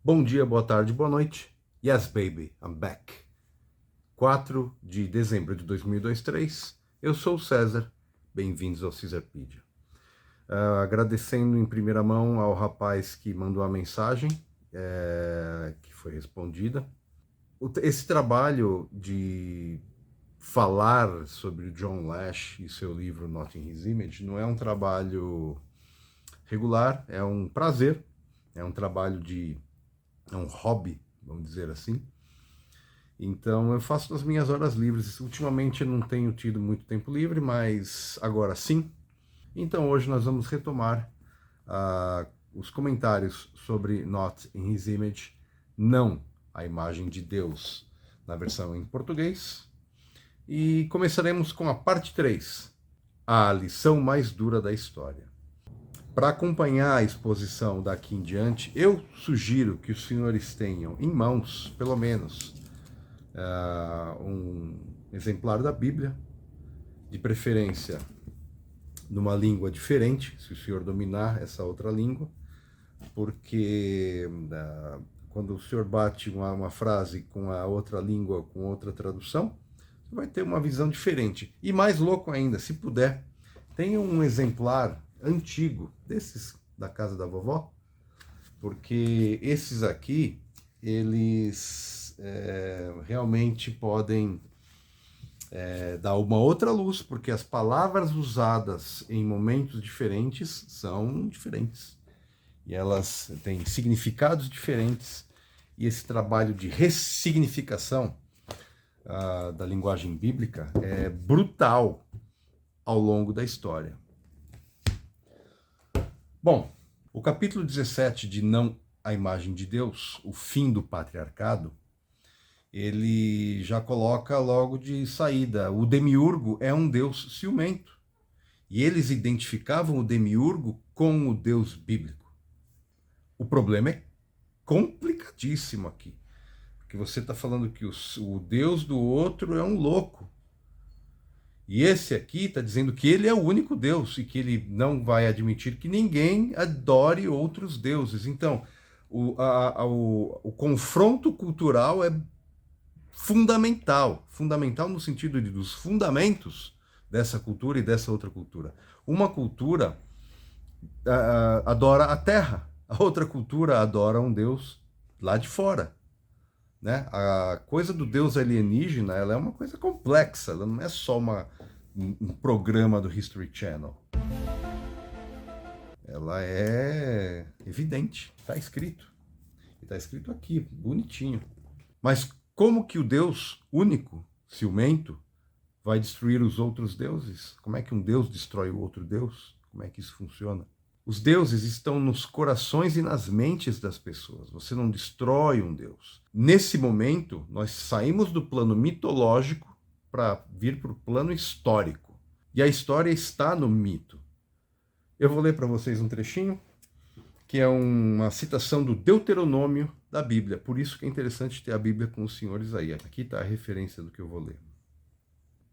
Bom dia, boa tarde, boa noite. Yes, baby, I'm back. 4 de dezembro de 2023. Eu sou o César. Bem-vindos ao Caesarpedia. Agradecendo em primeira mão ao rapaz que mandou a mensagem, que foi respondida. Esse trabalho de falar sobre o John Lash e seu livro Not in His Image não é um trabalho regular, é um prazer, é um trabalho é um hobby, vamos dizer assim. Então eu faço nas minhas horas livres. Ultimamente eu não tenho tido muito tempo livre, mas agora sim. Então hoje nós vamos retomar os comentários sobre Not in His Image, não a imagem de Deus, na versão em português. E começaremos com a parte 3, a lição mais dura da história. Para acompanhar a exposição daqui em diante, eu sugiro que os senhores tenham em mãos, pelo menos, um exemplar da Bíblia, de preferência numa língua diferente, se o senhor dominar essa outra língua, porque quando o senhor bate uma frase com a outra língua, com outra tradução, você vai ter uma visão diferente. E mais louco ainda, se puder, tenha um exemplar antigo desses da casa da vovó, porque esses aqui, eles realmente podem dar uma outra luz, porque as palavras usadas em momentos diferentes são diferentes. E elas têm significados diferentes, e esse trabalho de ressignificação da linguagem bíblica é brutal ao longo da história. Bom, o capítulo 17 de Não a Imagem de Deus, o fim do patriarcado, ele já coloca logo de saída, o demiurgo é um deus ciumento. E eles identificavam o demiurgo com o Deus bíblico. O problema é complicadíssimo aqui, porque você está falando que o Deus do outro é um louco. E esse aqui está dizendo que ele é o único Deus e que ele não vai admitir que ninguém adore outros deuses. Então, o confronto cultural é fundamental no sentido dos fundamentos dessa cultura e dessa outra cultura. Uma cultura adora a terra, a outra cultura adora um Deus lá de fora. Né? A coisa do Deus alienígena, ela é uma coisa complexa, ela não é só um programa do History Channel. Ela é evidente, está escrito. Está escrito aqui, bonitinho. Mas como que o Deus único, ciumento, vai destruir os outros deuses? Como é que um Deus destrói o outro Deus? Como é que isso funciona? Os deuses estão nos corações e nas mentes das pessoas. Você não destrói um Deus. Nesse momento, nós saímos do plano mitológico para vir para o plano histórico. E a história está no mito. Eu vou ler para vocês um trechinho, que é uma citação do Deuteronômio da Bíblia. Por isso que é interessante ter a Bíblia com os senhores aí. Aqui está a referência do que eu vou ler.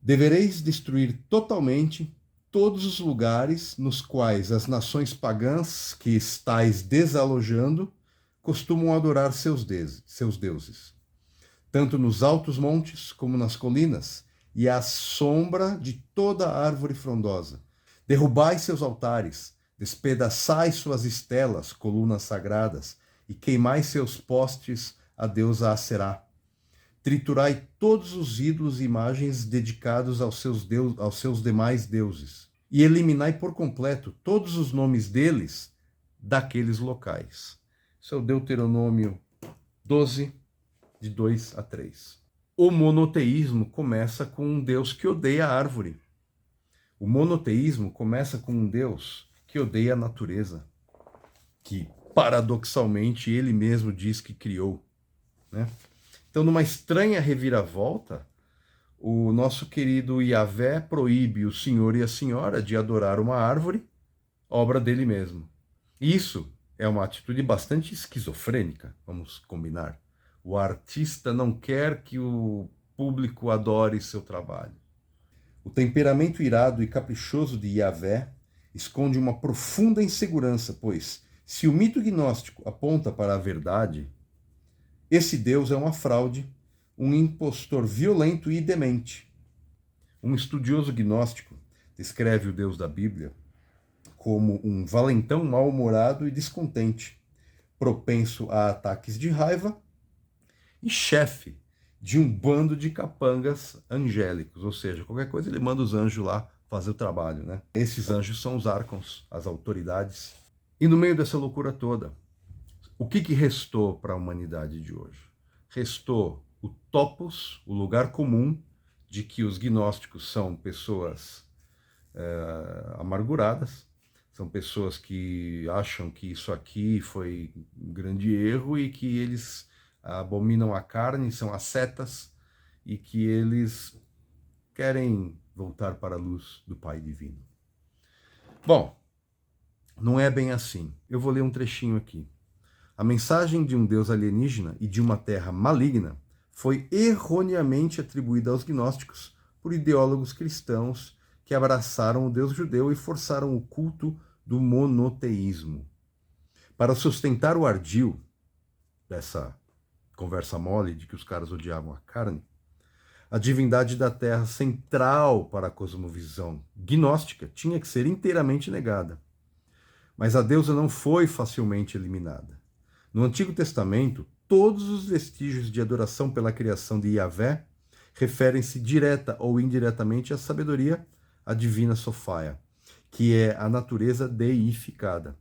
Devereis destruir totalmente todos os lugares nos quais as nações pagãs que estáis desalojando costumam adorar seus deuses, tanto nos altos montes como nas colinas, e à sombra de toda árvore frondosa. Derrubai seus altares, despedaçai suas estelas, colunas sagradas, e queimai seus postes a deusa Aserá. Triturai todos os ídolos e imagens dedicados aos seus demais deuses, e eliminai por completo todos os nomes deles daqueles locais. Isso é o Deuteronômio 12, de 2 a 3. O monoteísmo começa com um Deus que odeia a árvore. O monoteísmo começa com um Deus que odeia a natureza, que paradoxalmente ele mesmo diz que criou, né? Então, numa estranha reviravolta, o nosso querido Yahvé proíbe o senhor e a senhora de adorar uma árvore, obra dele mesmo. Isso é uma atitude bastante esquizofrênica, vamos combinar. O artista não quer que o público adore seu trabalho. O temperamento irado e caprichoso de Yahvé esconde uma profunda insegurança, pois, se o mito gnóstico aponta para a verdade, Esse Deus é uma fraude, um impostor violento e demente. Um estudioso gnóstico descreve o Deus da Bíblia como um valentão mal-humorado e descontente, propenso a ataques de raiva e chefe de um bando de capangas angélicos, ou seja, qualquer coisa ele manda os anjos lá fazer o trabalho, né? Esses anjos são os arcons, as autoridades. E no meio dessa loucura toda, o que restou para a humanidade de hoje? Restou o topos, o lugar comum de que os gnósticos são pessoas amarguradas, são pessoas que acham que isso aqui foi um grande erro e que eles abominam a carne, são ascetas e que eles querem voltar para a luz do Pai Divino. Bom, não é bem assim. Eu vou ler um trechinho aqui. A mensagem de um Deus alienígena e de uma terra maligna foi erroneamente atribuída aos gnósticos por ideólogos cristãos que abraçaram o Deus judeu e forçaram o culto do monoteísmo. Para sustentar o ardil dessa conversa mole de que os caras odiavam a carne, a divindade da terra central para a cosmovisão gnóstica tinha que ser inteiramente negada. Mas a deusa não foi facilmente eliminada. No Antigo Testamento, todos os vestígios de adoração pela criação de Yahvé referem-se direta ou indiretamente à sabedoria, a divina Sofaia, que é a natureza deificada.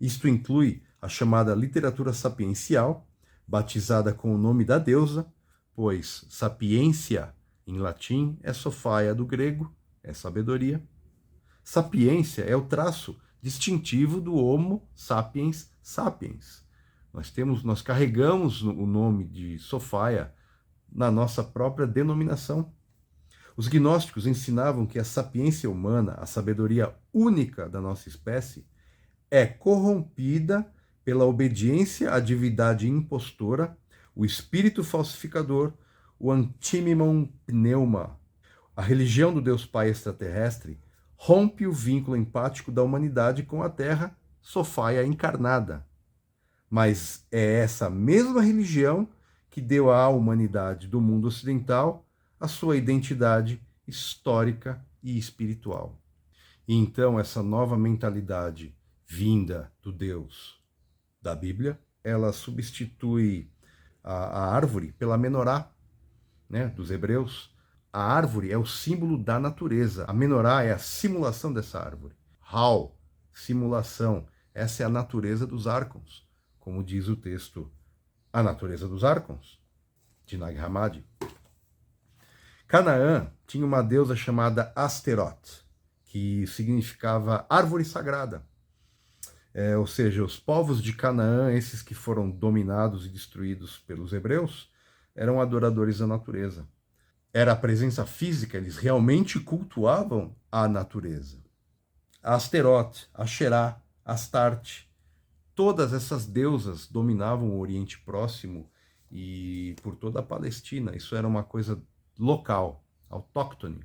Isto inclui a chamada literatura sapiencial, batizada com o nome da deusa, pois sapiência, em latim, é Sofaia do grego, é sabedoria. Sapiência é o traço distintivo do Homo sapiens sapiens. Nós carregamos o nome de Sofaia na nossa própria denominação. Os gnósticos ensinavam que a sapiência humana, a sabedoria única da nossa espécie, é corrompida pela obediência à divindade impostora, o espírito falsificador, o antimimon pneuma. A religião do Deus Pai extraterrestre rompe o vínculo empático da humanidade com a Terra, Sofaia encarnada. Mas é essa mesma religião que deu à humanidade do mundo ocidental a sua identidade histórica e espiritual. E então essa nova mentalidade vinda do Deus da Bíblia, ela substitui a árvore pela menorá, né, dos hebreus. A árvore é o símbolo da natureza. A menorá é a simulação dessa árvore. Hal, simulação. Essa é a natureza dos arcons. Como diz o texto, a natureza dos arcons, de Nag Hammadi. Canaã tinha uma deusa chamada Asteroth, que significava árvore sagrada. Ou seja, os povos de Canaã, esses que foram dominados e destruídos pelos hebreus, eram adoradores da natureza. Era a presença física, eles realmente cultuavam a natureza. Asteroth, Asherá, Astarte, todas essas deusas dominavam o Oriente Próximo e por toda a Palestina. Isso era uma coisa local, autóctone.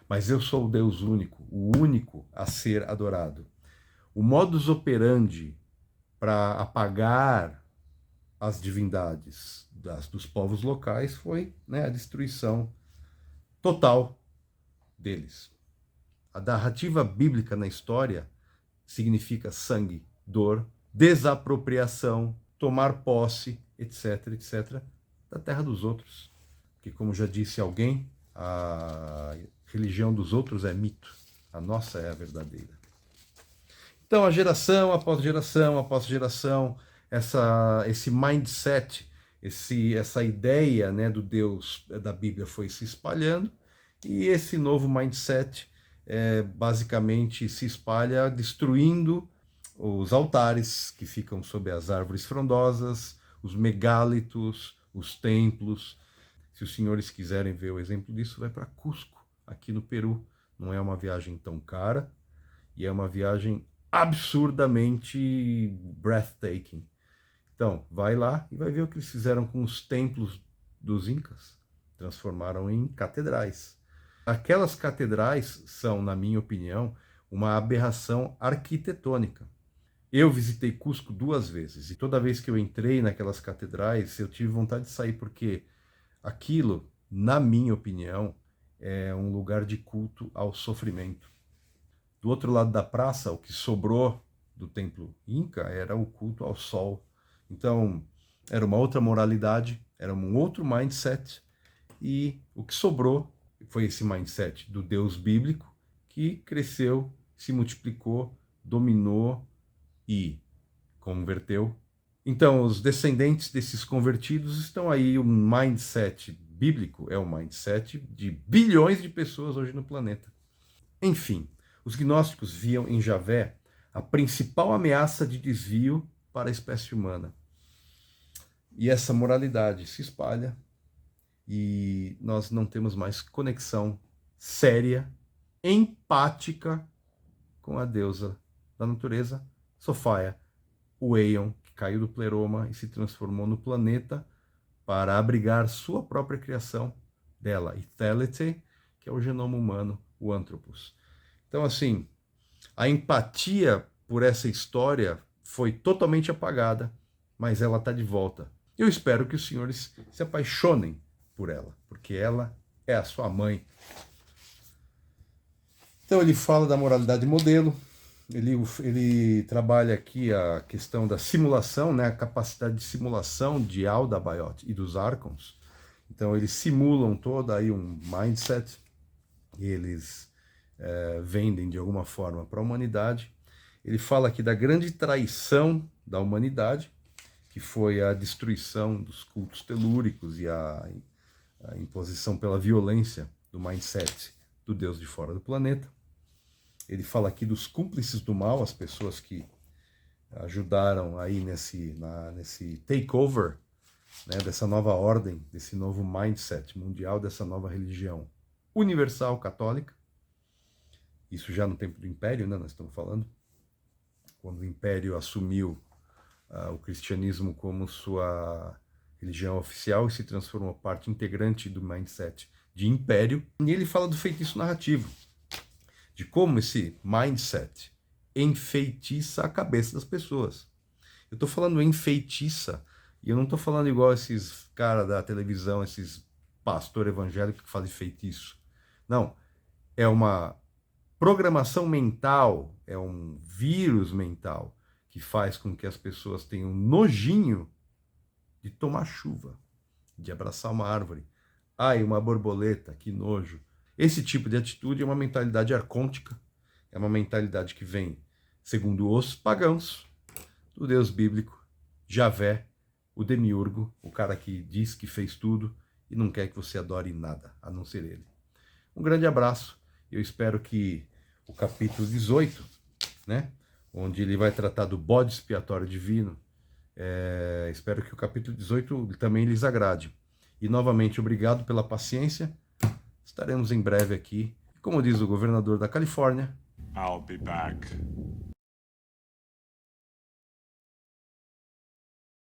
Mas eu sou o Deus único, o único a ser adorado. O modus operandi para apagar as divindades dos povos locais foi, né, a destruição total deles. A narrativa bíblica na história significa sangue, dor, desapropriação, tomar posse, etc., etc., da terra dos outros. Que, como já disse alguém, a religião dos outros é mito, a nossa é a verdadeira. Então, a geração após geração, esse mindset, essa ideia, né, do Deus da Bíblia foi se espalhando, e esse novo mindset basicamente se espalha destruindo os altares que ficam sob as árvores frondosas, os megálitos, os templos. Se os senhores quiserem ver o exemplo disso, vai para Cusco, aqui no Peru. Não é uma viagem tão cara e é uma viagem absurdamente breathtaking. Então, vai lá e vai ver o que eles fizeram com os templos dos Incas. Transformaram em catedrais. Aquelas catedrais são, na minha opinião, uma aberração arquitetônica. Eu visitei Cusco 2 vezes e toda vez que eu entrei naquelas catedrais, eu tive vontade de sair porque aquilo, na minha opinião, é um lugar de culto ao sofrimento. Do outro lado da praça, o que sobrou do templo Inca era o culto ao sol. Então, era uma outra moralidade, era um outro mindset, e o que sobrou foi esse mindset do Deus bíblico que cresceu, se multiplicou, dominou e converteu. Então, os descendentes desses convertidos estão aí. O mindset bíblico é o mindset de bilhões de pessoas hoje no planeta. Enfim, os gnósticos viam em Javé a principal ameaça de desvio para a espécie humana. E essa moralidade se espalha e nós não temos mais conexão séria, empática com a deusa da natureza, Sophia, o Aeon, que caiu do pleroma e se transformou no planeta para abrigar sua própria criação dela, Ithélite, que é o genoma humano, o Anthropos. Então, assim, a empatia por essa história foi totalmente apagada, mas ela está de volta. Eu espero que os senhores se apaixonem por ela, porque ela é a sua mãe. Então ele fala da moralidade modelo, ele trabalha aqui a questão da simulação, né, a capacidade de simulação de Aldebaoth e dos Archons. Então eles simulam todo aí um mindset, e eles vendem de alguma forma para a humanidade. Ele fala aqui da grande traição da humanidade, que foi a destruição dos cultos telúricos e a imposição pela violência do mindset do Deus de fora do planeta. Ele fala aqui dos cúmplices do mal, as pessoas que ajudaram aí nesse takeover, né, dessa nova ordem, desse novo mindset mundial, dessa nova religião universal católica. Isso já no tempo do Império, né, nós estamos falando, quando o Império assumiu o cristianismo como sua religião oficial e se transformou parte integrante do mindset de império. E ele fala do feitiço narrativo, de como esse mindset enfeitiça a cabeça das pessoas. Eu estou falando enfeitiça, e eu não estou falando igual esses caras da televisão, esses pastor evangélico que fazem feitiço. Não, é uma programação mental, é um vírus mental que faz com que as pessoas tenham nojinho de tomar chuva, de abraçar uma árvore. Ai, uma borboleta, que nojo. Esse tipo de atitude é uma mentalidade arcôntica, é uma mentalidade que vem, segundo os pagãos, do Deus bíblico, Javé, o demiurgo, o cara que diz que fez tudo e não quer que você adore nada, a não ser ele. Um grande abraço, eu espero que o capítulo 18, né, onde ele vai tratar do bode expiatório divino, espero que o capítulo 18 também lhes agrade. E novamente, obrigado pela paciência. Estaremos em breve aqui. Como diz o governador da Califórnia, I'll be back.